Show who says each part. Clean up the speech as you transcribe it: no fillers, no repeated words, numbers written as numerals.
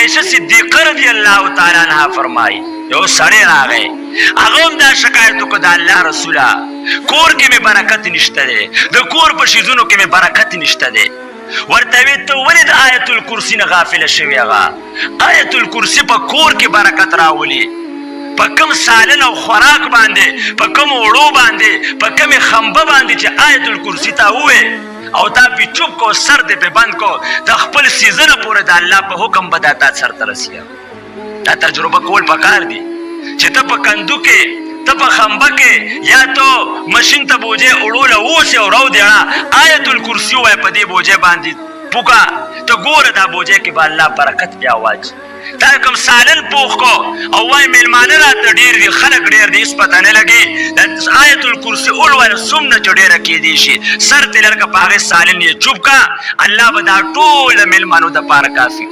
Speaker 1: عائشہ صدیقہ رضی اللہ تعالی عنہا فرمائی یو سړی راغی هغه هم دا شکایت وکړ د الله رسوله کور کې مې برکت نشته دی د کور په شیزونو کې مې برکت نشته دی ورته وی ته ولې د آیت الکرسی نه غافله شوې هغه آیت الکرسی په کور کې برکت راولي په کوم سالن او خوراک باندې په کوم وړو باندې په کوم خمبه باندې چې آیت الکرسی ته وې او تا پی چوپ کو سر دې په بند کو د خپل سیزنه پورې د الله په حکم بداتا سر ترسیا دا تجربه کول پکار دي چې ته په کندو کې ته په خمبه کې یا تو ماشین ته بوجه اړول اوسه او راو دی آیت الکرسی وای په دې بوجه باندې پوکا ته ګوره دا بوجه کې به الله برکت بیا واچ تا کوم سالن پوخ کو او وای ملمانه راته ډیر دي خلک ډیر دي اس پته نه لګي آیت الکرسی اول ول سمنه چډیره کې دي شي سر تلر کا پاغه سالن یې چوب کا الله بدا ټول ملمانو د پاره کافي